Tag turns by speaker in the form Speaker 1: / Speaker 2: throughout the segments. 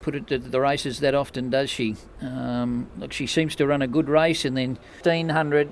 Speaker 1: put it to the races that often, does she? Look, she seems to run a good race, and then 1500.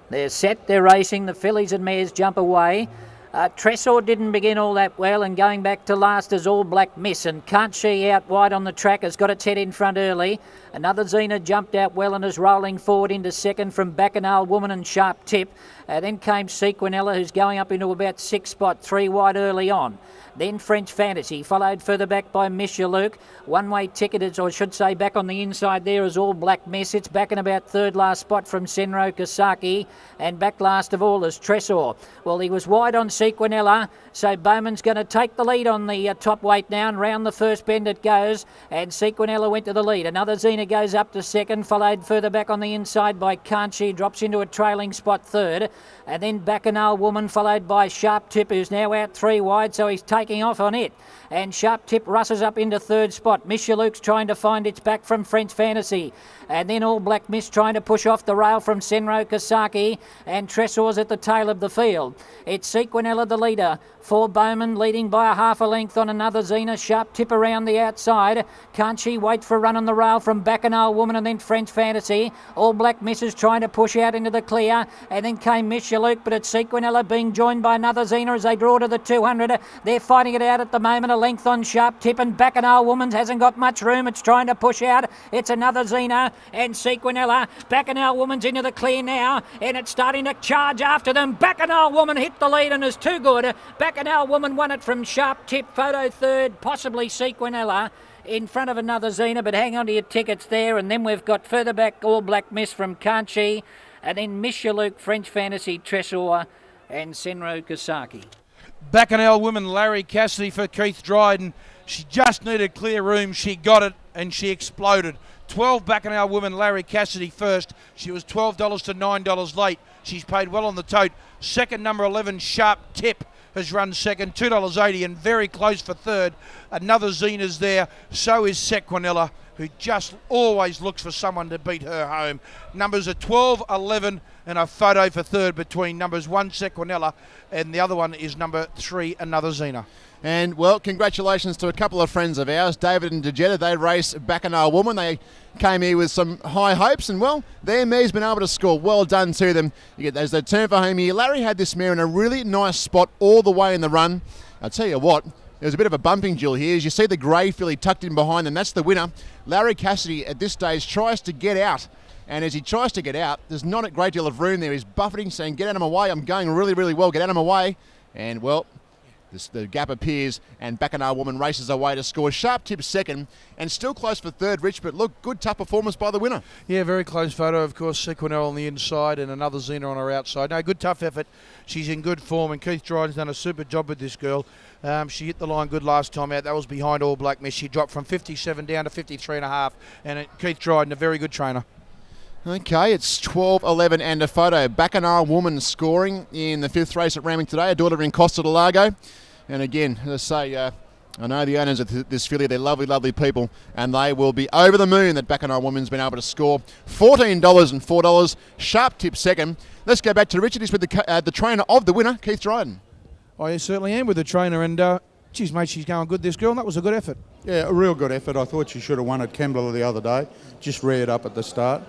Speaker 1: They're set, they're racing. The fillies and mares jump away. Tresor didn't begin all that well, and going back to last is All Black Miss, and Can't She out wide on the track has got its head in front early. Another Xena jumped out well and is rolling forward into second from Bacchanal Woman and Sharp Tip. Then came Sequinella, who's going up into about 6 spot, 3 wide early on. Then French Fantasy, followed further back by Monsieur Luke. One-way ticketed, or I should say back on the inside there is All Black Mess. It's back in about third last spot from Senro Kasaki. And back last of all is Tresor. Well, he was wide on Sequinella, so Bowman's going to take the lead on the top weight now, and round the first bend it goes. And Sequinella went to the lead. Another Xena goes up to second, followed further back on the inside by Can't She, drops into a trailing spot third. And then Bacchanal Woman, followed by Sharp Tip, who's now out 3 wide, so he's taking off on it. And Sharp Tip rushes up into third spot. Monsieur Luke's trying to find its back from French Fantasy. And then All Black Miss trying to push off the rail from Senro Kasaki. And Tresor's at the tail of the field. It's Sequinella the leader. 4 Bowman leading by a half a length on another Xena. Sharp Tip around the outside. Can't She wait for a run on the rail from Bacchanal Woman and then French Fantasy. All Black Miss is trying to push out into the clear. And then came Monsieur Luke, but it's Sequinella being joined by another Xena as they draw to the 200. They're fighting it out at the moment. A length on Sharp Tip, and Bacchanal Woman hasn't got much room. It's trying to push out. It's another Xena and Sequinella. Bacchanal Woman's into the clear now, and it's starting to charge after them. Bacchanal Woman hit the lead and is too good. Bacchanal Woman won it from Sharp Tip. Photo third, possibly Sequinella in front of another Xena, but hang on to your tickets there. And then we've got further back All Black Miss from Can't She, and then Monsieur Luke, French Fantasy, Tresor and Senro Kasaki.
Speaker 2: Bacchanal Woman, Larry Cassidy for Keith Dryden. She just needed clear room. She got it and she exploded. 12 Bacchanal Woman, Larry Cassidy first. She was $12 to $9 late. She's paid well on the tote. Second, number 11, Sharp Tip, has run second, $2.80, and very close for third. Another Xena's there. So is Sequinella, who just always looks for someone to beat her home. Numbers are 12, 11, and a photo for third between numbers 1, Sequinella, and the other one is number 3, another Xena.
Speaker 3: And, well, congratulations to a couple of friends of ours, David and DeJetta. They race Bacchanal Woman. They came here with some high hopes, and, well, their mare's been able to score. Well done to them. You get those that turn for home here. Larry had this mare in a really nice spot all the way in the run. I'll tell you what, there's a bit of a bumping duel here. As you see the grey filly tucked in behind them, that's the winner. Larry Cassidy at this stage tries to get out. And as he tries to get out, there's not a great deal of room there. He's buffeting, saying, get out of my way. I'm going really, really well. Get out of my way. And, well, the gap appears, and Bacchanal Woman races away to score. Sharp Tip second, and still close for third, Rich, but look, good tough performance by the winner.
Speaker 2: Yeah, very close photo, of course. Sequinella on the inside and another Xena on her outside. No, good tough effort. She's in good form, and Keith Dryden's done a super job with this girl. She hit the line good last time out. That was behind All Black Miss. She dropped from 57 down to 53.5, and Keith Dryden, a very good trainer.
Speaker 3: Okay, it's 12, 11 and a photo. Bacchanal Woman scoring in the 5th race at Randwick today, a daughter in Costa del Lago. And again, as I say, I know the owners of this filly, they're lovely, lovely people, and they will be over the moon that Bacchanal Woman's been able to score. $14 and $4. Sharp Tip second. Let's go back to Richard. He's with the trainer of the winner, Keith Dryden.
Speaker 2: I certainly am with the trainer, and geez, mate, she's going good, this girl, and that was a good effort.
Speaker 4: Yeah, a real good effort. I thought she should have won at Kembla the other day. Just reared up at the start.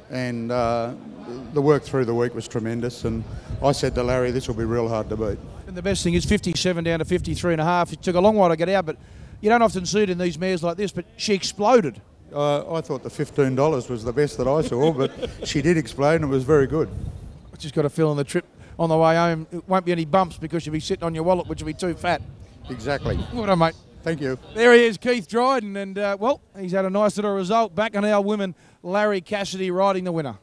Speaker 4: And the work through the week was tremendous, and I said to Larry, this will be real hard to beat.
Speaker 2: And the best thing is 57 down to 53.5. It took a long while to get out, but you don't often see it in these mares like this, but she exploded.
Speaker 4: I thought the $15 was the best that I saw, but she did explode, and it was very good.
Speaker 2: I just got a feel on the trip on the way home, it won't be any bumps because you'll be sitting on your wallet, which will be too fat.
Speaker 4: Exactly.
Speaker 2: Well done, mate.
Speaker 4: Thank you.
Speaker 2: There he is, Keith Dryden, and, well, he's had a nice little result. Bacchanal Women, Larry Cassidy riding the winner.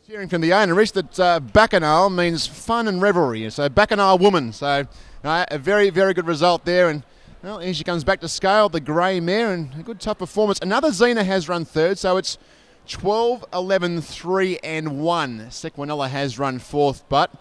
Speaker 3: Hearing from the owner, Rich, that Bacchanal means fun and revelry. So Bacchanal Woman. So a very, very good result there. And, well, here she comes back to scale, the grey mare, and a good tough performance. Another Xena has run third, so it's 12, 11, 3 and 1. Sequinella has run fourth, but,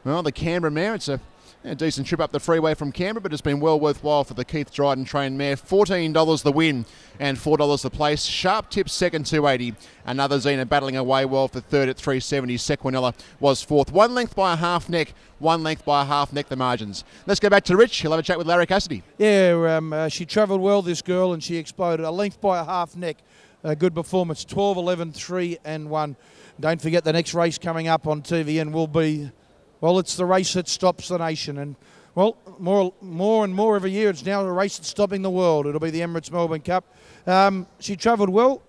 Speaker 3: well, the Canberra mare, it's a A decent trip up the freeway from Canberra, but it's been well worthwhile for the Keith Dryden trained mare. $14 the win and $4 the place. Sharp Tip second, $2.80. Another Xena battling away well for third at $3.70. Sequinella was fourth. 1 length by a half neck. 1 length by a half neck, the margins. Let's go back to Rich. He'll have a chat with Larry Cassidy.
Speaker 2: Yeah, she travelled well, this girl, and she exploded. A length by a half neck. A good performance. 12, 11, 3 and 1. Don't forget the next race coming up on TVN will be... Well, it's the race that stops the nation, and well, more and more every year, it's now the race that's stopping the world. It'll be the Emirates Melbourne Cup. She travelled well,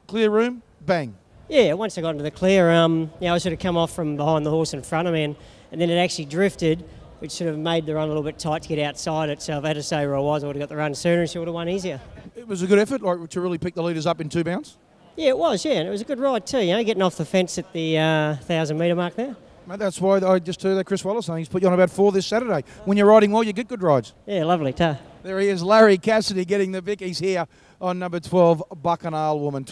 Speaker 2: clear room, bang.
Speaker 5: Yeah, once I got into the clear, I sort of come off from behind the horse in front of me, and then it actually drifted, which sort of made the run a little bit tight to get outside it. So if I had to say where I was, I would have got the run sooner, and she would have won easier. It
Speaker 2: was a good effort, like to really pick the leaders up in 2 bounds.
Speaker 5: Yeah, it was. Yeah, and it was a good ride too. Getting off the fence at the 1,000-metre mark there.
Speaker 2: Mate, that's why I just heard that Chris Wallace saying he's put you on about 4 this Saturday. When you're riding well, you get good rides.
Speaker 5: Yeah, lovely.
Speaker 2: There he is, Larry Cassidy getting the Vic. He's here on number 12, Bacchanal Woman.